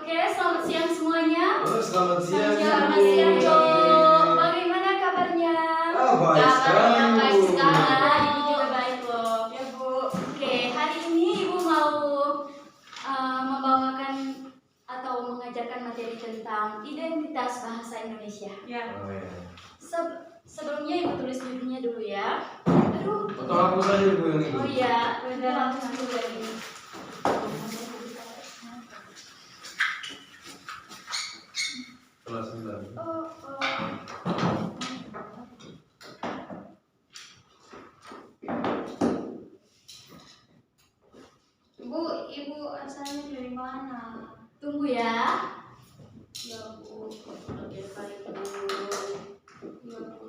Oke, selamat siang semuanya. Selamat siang. Selamat siang, Jo. Bagaimana kabarnya? Baik sekali. Baik sekali. Ibu juga baik loh. Ya, Bu. Oke, hari ini Ibu mau membawakan atau mengajarkan materi tentang identitas bahasa Indonesia. Ya. Sebelumnya Ibu tulis judulnya dulu ya. Aduh. Atau aku saja Ibu yang itu. Oh iya, udah langsung dulu lagi. Kelas 9. Ibu asalnya dari mana? Tunggu ya. Ya, Bu. Oke, baik, Bu. Ya, Bu.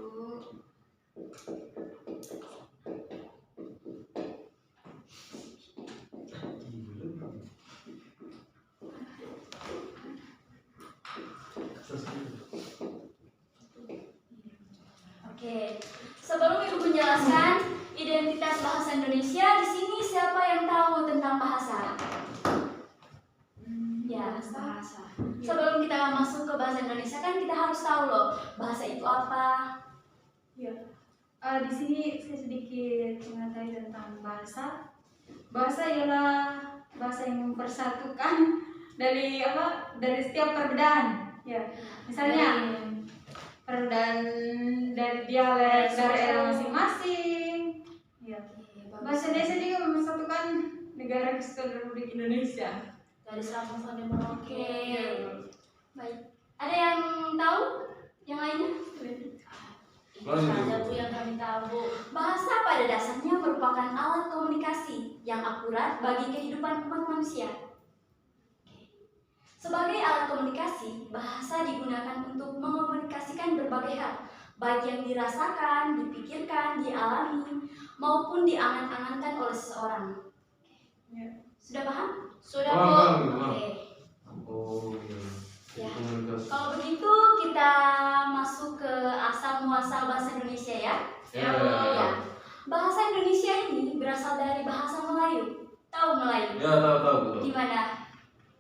Oke, sebelum Ibu menjelaskan identitas bahasa Indonesia, di sini siapa yang tahu tentang bahasa? Ya, bahasa. Sebelum kita masuk ke bahasa Indonesia kan kita harus tahu loh bahasa itu apa. Ya. Di sini saya sedikit mengetahui tentang bahasa. Bahasa ialah bahasa yang mempersatukan dari setiap perbedaan. Ya. Misalnya perbedaan dari dialek daerah masing-masing. Ya. Bahasa Indonesia juga mempersatukan negara Kesatuan Republik Indonesia. Dari Sabang sampai Merauke. Baik. Ada yang tahu? Yang lainnya? Lanjut, Bu, yang kami tahu. Bahasa pada dasarnya merupakan alat komunikasi yang akurat bagi kehidupan umat manusia. Sebagai alat komunikasi, bahasa digunakan untuk mengomunikasikan berbagai hal, baik yang dirasakan, dipikirkan, dialami, maupun diangan-angankan oleh seseorang. Ya. Sudah paham? Sudah, Paham, Bu? paham. Oke. Oh iya. Ya. Komunikasi. Kalau begitu kita masuk ke asal muasal bahasa Indonesia ya. Ya. Ya. Bahasa Indonesia ini berasal dari bahasa Melayu. Tahu Melayu? Ya, tahu. Di mana?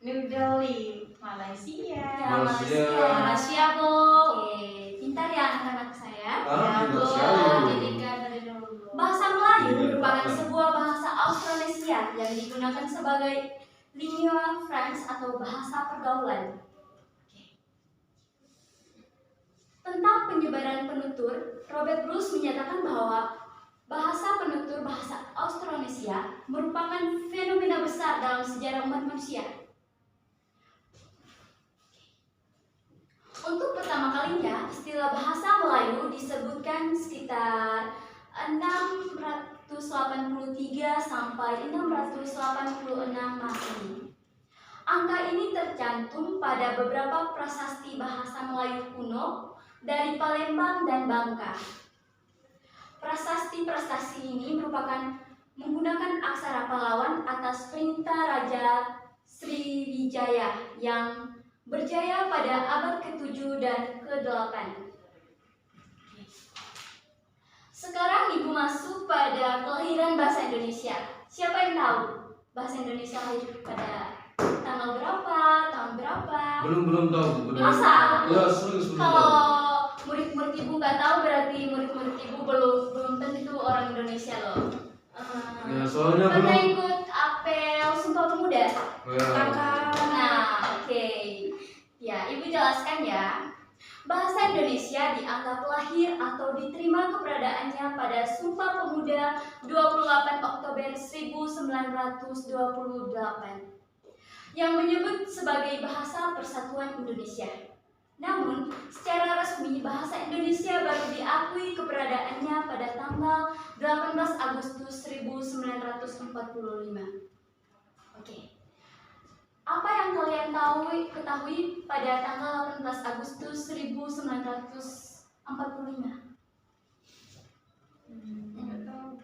New Delhi, Malaysia. Ya, Malaysia. Malaysia, Bu. Oke, pintar ya anak-anak saya. Pintar Bu. sekali. Didikan dari dulu. Bahasa Melayu merupakan sebuah bahasa Austronesia yang digunakan sebagai lingua franca atau bahasa pergaulan. Tentang penyebaran penutur, Robert Bruce menyatakan bahwa bahasa penutur bahasa Austronesia merupakan fenomena besar dalam sejarah umat manusia. Untuk pertama kalinya, istilah bahasa Melayu disebutkan sekitar 683 sampai 686 Masehi. Angka ini tercantum pada beberapa prasasti bahasa Melayu kuno dari Palembang dan Bangka. Prasasti-prasasti ini merupakan menggunakan aksara pahlawan atas perintah Raja Sriwijaya yang berjaya pada abad ke-7 dan ke-8. Sekarang Ibu masuk pada kelahiran bahasa Indonesia. Siapa yang tahu bahasa Indonesia lahir pada tanggal berapa, tahun berapa? Belum tahu. Masa? Ya, serius belum tahu. Kalau murid-murid Ibu nggak tahu berarti murid-murid Ibu belum tentu orang Indonesia loh. Ya, soalnya Pernah belum. ikut apel Sumpah Pemuda? Ya. Nah, oke. Ya, Ibu jelaskan ya. Bahasa Indonesia dianggap lahir atau diterima keberadaannya pada Sumpah Pemuda 28 Oktober 1928 yang menyebut sebagai Bahasa Persatuan Indonesia. Namun, secara resmi bahasa Indonesia baru diakui keberadaannya pada tanggal 18 Agustus 1945. Oke. Apa yang kalian ketahui pada tanggal 18 Agustus 1945? Nggak tahu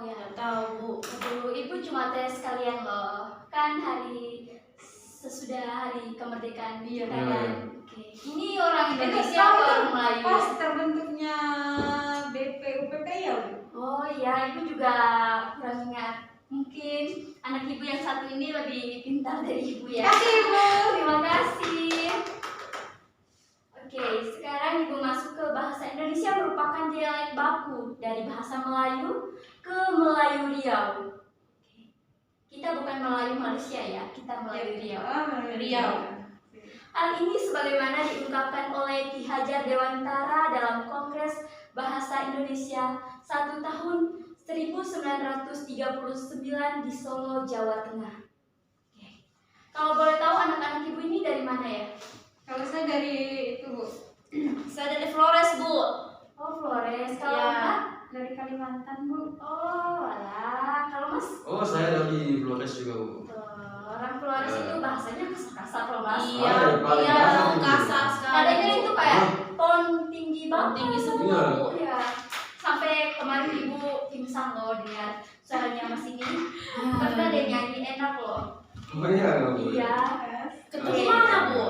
ya? Nggak tahu, Bu. Aduh, Ibu cuma tes kalian loh. Kan sesudah hari kemerdekaan kita kan. Oke. Ini orang Indonesia atau orang Melayu? Pas terbentuknya BPUPP ya, Bu? Oh iya, Ibu juga kurang ingat. Mungkin anak Ibu yang satu ini lebih pintar dari Ibu ya. Kasih, Bu. Terima kasih. Melayu ke Melayu Riau. Kita bukan Melayu Malaysia ya, kita Melayu Riau. Riau. Hal ini sebagaimana diungkapkan oleh Ki Hajar Dewantara dalam Kongres Bahasa Indonesia 1 tahun 1939 di Solo, Jawa Tengah. Oke. Kalau boleh tahu anak-anak ibu ini dari mana ya? Kalau saya dari itu, Bu. Saya dari Flores, Bu. Oh, Flores. Kalau Ya. Kak? Dari Kalimantan, Bu. Oh, alah. Kalau Mas? Oh, saya dari Flores juga, Bu. Orang Flores itu bahasanya kasar loh, Mas. Iya, paling iya, kasar itu. kasar sekali. Adanya itu kayak ton tinggi banget. Tinggi semua, Iya. Bu. Ya. Sampai kemarin ibu pingsan loh dengar suaranya Mas ini. Karena dia nyanyi enak loh. Oh iya, Bu. Iya. Ketemu Oke. mana, Bu?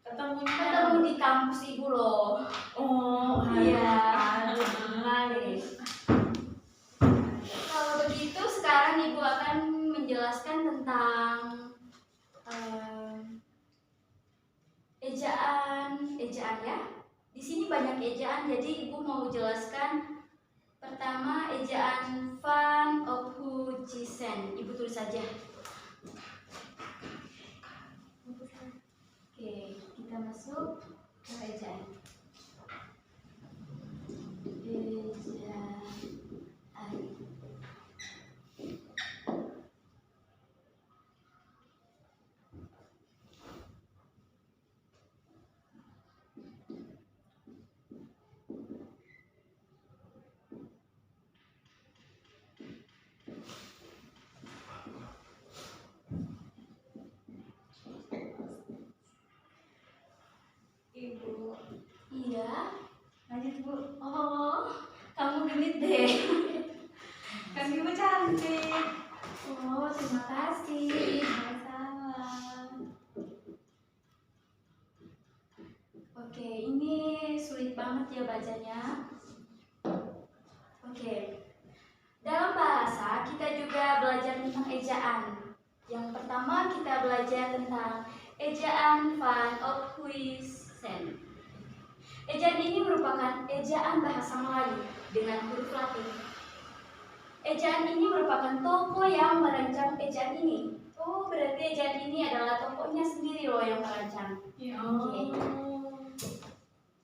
Ketemunya Ketemu di kampus ibu loh. Oh, Iya. Menarik. Kalau begitu sekarang ibu akan menjelaskan tentang ejaan ya. Di sini banyak ejaan, jadi ibu mau jelaskan pertama ejaan Van Ophugisen. Ibu tulis saja. Oke, kita masuk ke ejaan. Ejaan. Ibu. Iya. Lanjut, Bu. Oh, kamu genit deh. Kan Ibu cantik. Oh, terima kasih. Sama-sama. Oke, ini sulit banget ya bacanya. Oke. Dalam bahasa kita juga belajar tentang ejaan. Yang pertama kita belajar tentang ejaan Van Ophugisen. Ejaan ini merupakan ejaan bahasa Melayu dengan huruf Latin. Ejaan ini merupakan tokoh yang merancang ejaan ini. Oh, berarti ejaan ini adalah tokohnya sendiri loh yang merancang. Ya. Oke.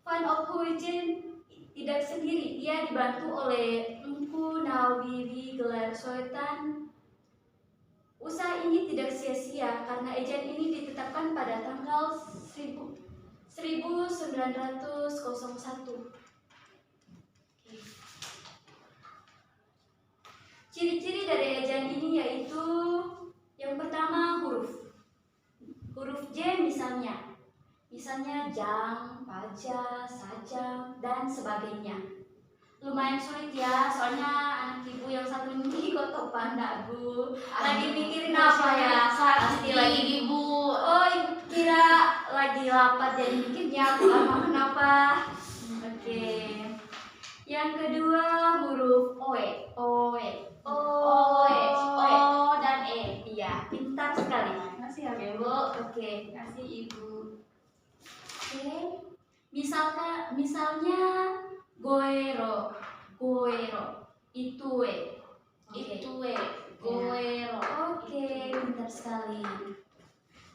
Van Ophugisen tidak sendiri, ia dibantu oleh Mpu Nawawi Gelar Sultan. Usaha ini tidak sia-sia karena ejaan ini ditetapkan pada tanggal 1901. Ciri-ciri dari ejaan ini yaitu yang pertama huruf J misalnya jang, paja, sajang, dan sebagainya. Lumayan sulit ya, soalnya anak ibu yang satu ini kok topan enggak, Bu? Lagi mikirin apa ya? Pasti lagi Ibu. Oh, ibu kira lagi lapar jadi mikirnya aku lama kenapa? Oke. Yang kedua huruf oe, dan e. Iya, pintar sekali. Makasih ya, Bu. Oke. Kasih Ibu. Oke. Misalnya goero, itue. Oke. Goero. Oke, pintar sekali.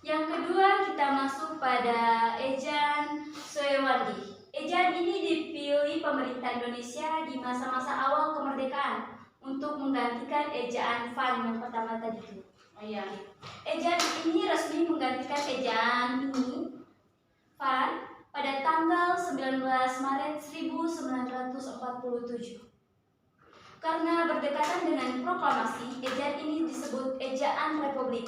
Yang kedua kita masuk pada ejaan Soewandi. Ejaan ini dipilih pemerintah Indonesia di masa-masa awal kemerdekaan untuk menggantikan ejaan Van yang pertama tadi itu. Oh iya. Ejaan ini resmi menggantikan ejaan ini Van pada tanggal 19 Maret 1947. Karena berdekatan dengan proklamasi, ejaan ini disebut ejaan Republik.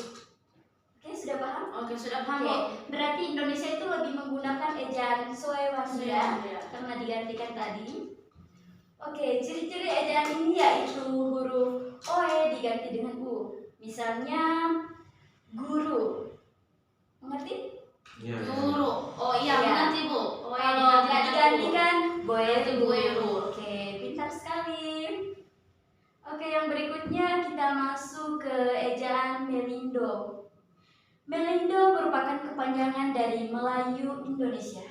Oke, sudah paham? Oke, sudah paham, Bu. Oke, berarti Indonesia itu lebih menggunakan ejaan Soewandi ya, Iya. karena digantikan tadi. Oke, ciri-ciri ejaan ini yaitu huruf OE diganti dengan U. Misalnya guru. Mengerti? Iya. Guru. Oh iya, Iya. mengerti, Bu. Oh iya, Kalau nggak dengan digantikan Berarti goeru. goeru. Oke, pintar sekali. Oke, yang berikutnya kita masuk ke ejaan Melindo. Melindo merupakan kepanjangan dari Melayu Indonesia.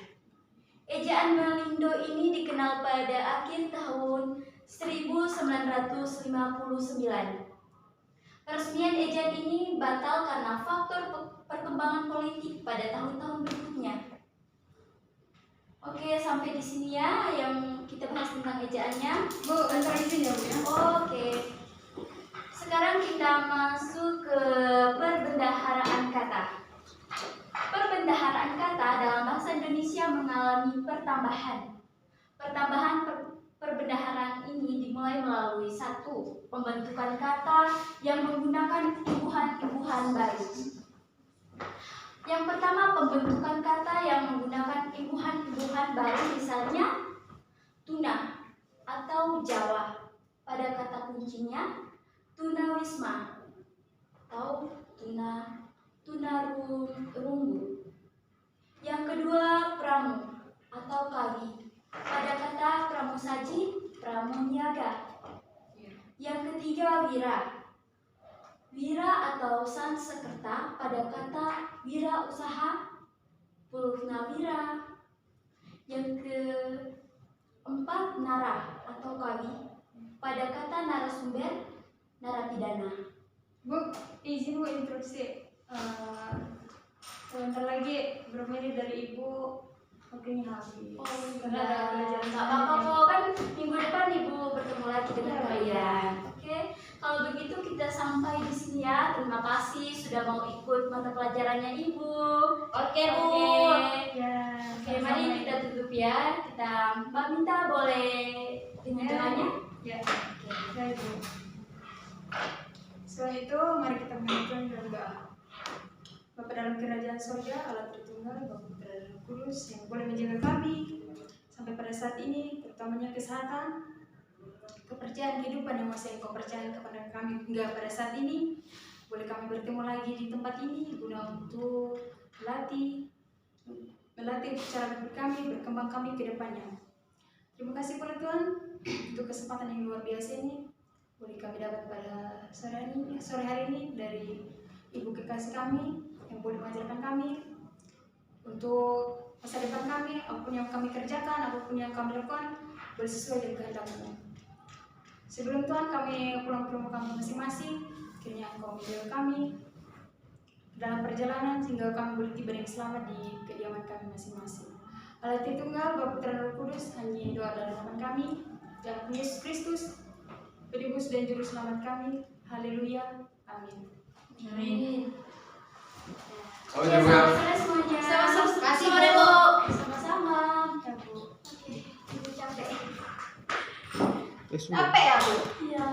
Ejaan Melindo ini dikenal pada akhir tahun 1959. Peresmian ejaan ini batal karena faktor perkembangan politik pada tahun-tahun berikutnya. Oke, sampai di sini ya yang kita bahas tentang ejaannya. Bu, antar izin ya Bu ya. Oke. Sekarang kita masuk ke perbendaharaan kata. Perbendaharaan kata dalam bahasa Indonesia mengalami pertambahan. Perbendaharaan ini dimulai melalui 1. Pembentukan kata yang menggunakan imbuhan-imbuhan baru. Yang pertama, pembentukan kata yang menggunakan imbuhan-imbuhan baru, misalnya tuna atau Jawa. Pada kata kuncinya tunawisma atau tunarunggu. Yang kedua, pramu atau kawi. Pada kata pramusaji, pramuniaga. Yang ketiga, wira atau sansekerta. Pada kata wira usaha, purnawira. Yang keempat, nara atau kawi. Pada kata narasumber, narapidana. Bu, izin Bu instruksi. Sebentar lagi berapa menit dari Ibu waktunya habis. Oh, Karena ada pelajaran nggak apa-apa kok, kan minggu depan Ibu bertemu lagi dengan kalian. Oke, kalau begitu kita sampai di sini ya. Terima kasih sudah mau ikut mata pelajarannya Ibu. Oke, Bu. Ya, Oke, mari kita tutup ya. Mbak Minta boleh dengan doanya? Ya, baik Bu. Setelah itu mari kita mengajukan dalam doa. Bapa dalam kerajaan surga, Allah Tritunggal, Bapa Putra dan Roh Kudus yang boleh menjaga kami sampai pada saat ini, terutamanya kesehatan, kepercayaan kehidupan yang masih Engkau percayakan kepada kami hingga pada saat ini. Boleh kami bertemu lagi di tempat ini guna untuk melatih cara hidup kami, berkembang kami ke depannya. Terima kasih pada Tuhan untuk kesempatan yang luar biasa ini. Boleh kami dapat pada sore hari ini dari Ibu kekasih kami yang boleh mengajarkan kami untuk masa depan kami, apapun yang kami kerjakan, apapun yang kami lakukan, boleh sesuai dengan kehendak-Mu. Sebelum Tuhan kami pulang ke rumah kami masing-masing, kiranya Engkau menjaga kami dalam perjalanan sehingga kami boleh tiba dengan selamat di kediaman kami masing-masing. Allah Tritunggal, Bapa Putra dan Roh Kudus, hanya doa dan harapan kami, dalam Yesus Kristus, Penebus dan Juru Selamat kami. Haleluya. Amin. Amin. Oh, Ya, juga. selamat sore semuanya. Sama-sama. Kasih Sore, Bu. Bu. Sama-sama. Ya, Bu. Oke, Ibu capek. Capek ya Bu? Iya.